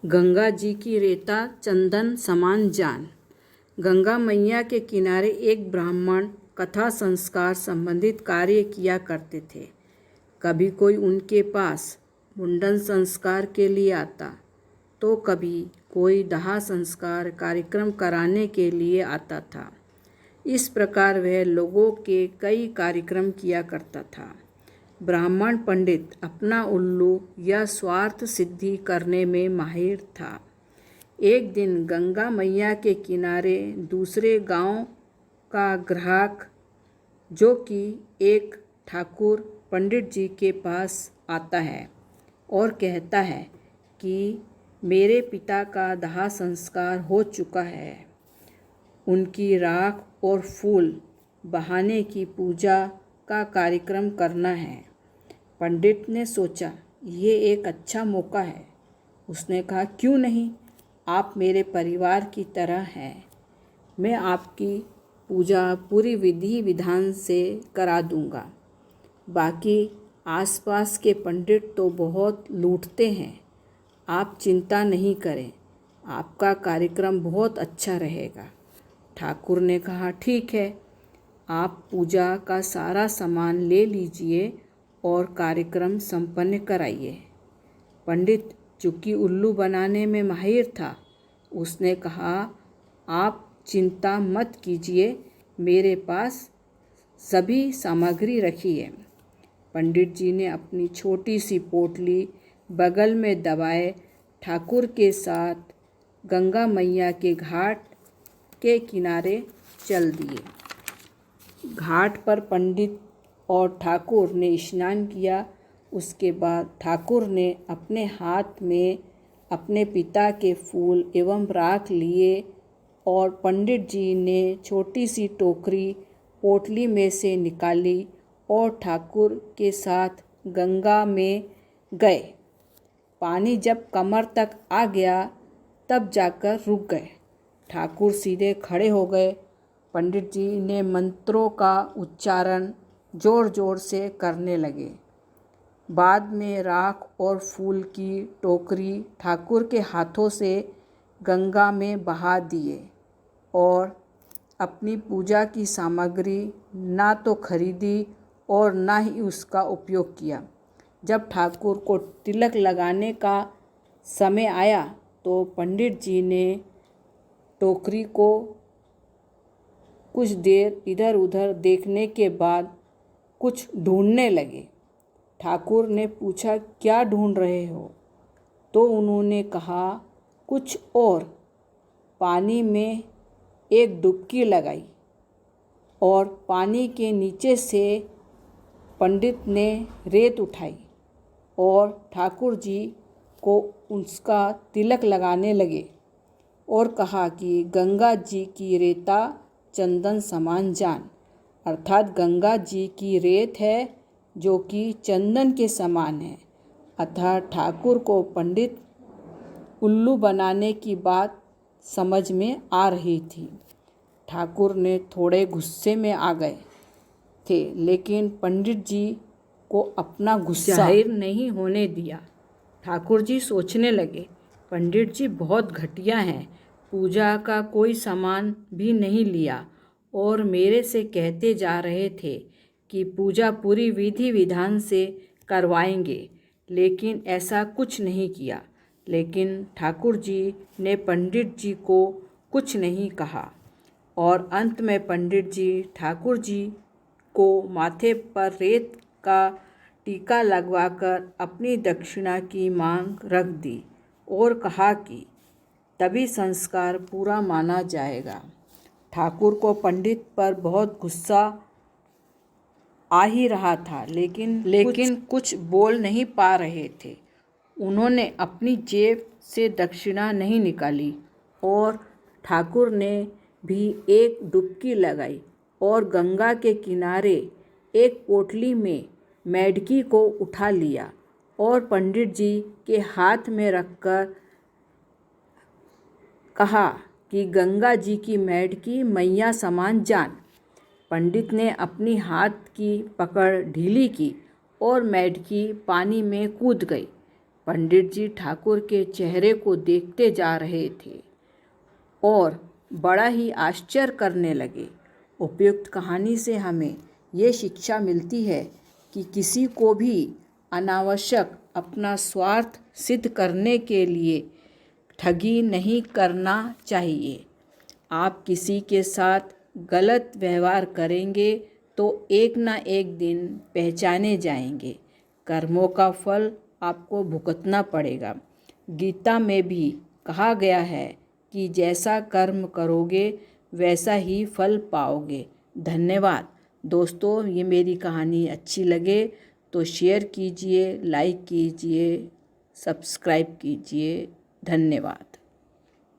गंगा जी की रेता चंदन समान जान। गंगा मैया के किनारे एक ब्राह्मण कथा संस्कार संबंधित कार्य किया करते थे। कभी कोई उनके पास मुंडन संस्कार के लिए आता तो कभी कोई दाह संस्कार कार्यक्रम कराने के लिए आता था। इस प्रकार वह लोगों के कई कार्यक्रम किया करता था। ब्राह्मण पंडित अपना उल्लू या स्वार्थ सिद्धि करने में माहिर था। एक दिन गंगा मैया के किनारे दूसरे गांव का ग्राहक, जो कि एक ठाकुर, पंडित जी के पास आता है और कहता है कि मेरे पिता का दाह संस्कार हो चुका है, उनकी राख और फूल बहाने की पूजा का कार्यक्रम करना है। पंडित ने सोचा, ये एक अच्छा मौका है। उसने कहा, क्यों नहीं, आप मेरे परिवार की तरह हैं। मैं आपकी पूजा पूरी विधि विधान से करा दूंगा। बाकी आसपास के पंडित तो बहुत लूटते हैं। आप चिंता नहीं करें, आपका कार्यक्रम बहुत अच्छा रहेगा। ठाकुर ने कहा, ठीक है, आप पूजा का सारा सामान ले लीजिए और कार्यक्रम संपन्न कराइए। पंडित, चूंकि उल्लू बनाने में माहिर था, उसने कहा, आप चिंता मत कीजिए, मेरे पास सभी सामग्री रखी है। पंडित जी ने अपनी छोटी सी पोटली बगल में दबाए ठाकुर के साथ गंगा मैया के घाट के किनारे चल दिए। घाट पर पंडित और ठाकुर ने स्नान किया। उसके बाद ठाकुर ने अपने हाथ में अपने पिता के फूल एवं राख लिए और पंडित जी ने छोटी सी टोकरी पोटली में से निकाली और ठाकुर के साथ गंगा में गए। पानी जब कमर तक आ गया तब जाकर रुक गए। ठाकुर सीधे खड़े हो गए। पंडित जी ने मंत्रों का उच्चारण जोर जोर से करने लगे। बाद में राख और फूल की टोकरी ठाकुर के हाथों से गंगा में बहा दिए और अपनी पूजा की सामग्री ना तो खरीदी और ना ही उसका उपयोग किया। जब ठाकुर को तिलक लगाने का समय आया तो पंडित जी ने टोकरी को कुछ देर इधर उधर देखने के बाद कुछ ढूंढने लगे। ठाकुर ने पूछा, क्या ढूंढ रहे हो? तो उन्होंने कहा, कुछ और। पानी में एक डुबकी लगाई और पानी के नीचे से पंडित ने रेत उठाई और ठाकुर जी को उसका तिलक लगाने लगे और कहा कि गंगा जी की रेता चंदन समान जान, अर्थात गंगा जी की रेत है जो कि चंदन के समान है। अतः ठाकुर को पंडित उल्लू बनाने की बात समझ में आ रही थी। ठाकुर ने थोड़े गुस्से में आ गए थे, लेकिन पंडित जी को अपना गुस्सा जाहिर नहीं होने दिया। ठाकुर जी सोचने लगे, पंडित जी बहुत घटिया हैं, पूजा का कोई सामान भी नहीं लिया और मेरे से कहते जा रहे थे कि पूजा पूरी विधि विधान से करवाएंगे, लेकिन ऐसा कुछ नहीं किया। लेकिन ठाकुर जी ने पंडित जी को कुछ नहीं कहा और अंत में पंडित जी ठाकुर जी को माथे पर रेत का टीका लगवाकर अपनी दक्षिणा की मांग रख दी और कहा कि तभी संस्कार पूरा माना जाएगा। ठाकुर को पंडित पर बहुत गुस्सा आ ही रहा था, लेकिन कुछ बोल नहीं पा रहे थे। उन्होंने अपनी जेब से दक्षिणा नहीं निकाली और ठाकुर ने भी एक डुबकी लगाई और गंगा के किनारे एक पोटली में मेढकी को उठा लिया और पंडित जी के हाथ में रखकर कहा कि गंगा जी की मेढकी मैया समान जान। पंडित ने अपनी हाथ की पकड़ ढीली की और मेढकी पानी में कूद गई। पंडित जी ठाकुर के चेहरे को देखते जा रहे थे और बड़ा ही आश्चर्य करने लगे। उपयुक्त कहानी से हमें ये शिक्षा मिलती है कि किसी को भी अनावश्यक अपना स्वार्थ सिद्ध करने के लिए ठगी नहीं करना चाहिए। आप किसी के साथ गलत व्यवहार करेंगे तो एक ना एक दिन पहचाने जाएंगे। कर्मों का फल आपको भुगतना पड़ेगा। गीता में भी कहा गया है कि जैसा कर्म करोगे वैसा ही फल पाओगे। धन्यवाद दोस्तों, ये मेरी कहानी अच्छी लगे तो शेयर कीजिए, लाइक कीजिए, सब्सक्राइब कीजिए। धन्यवाद।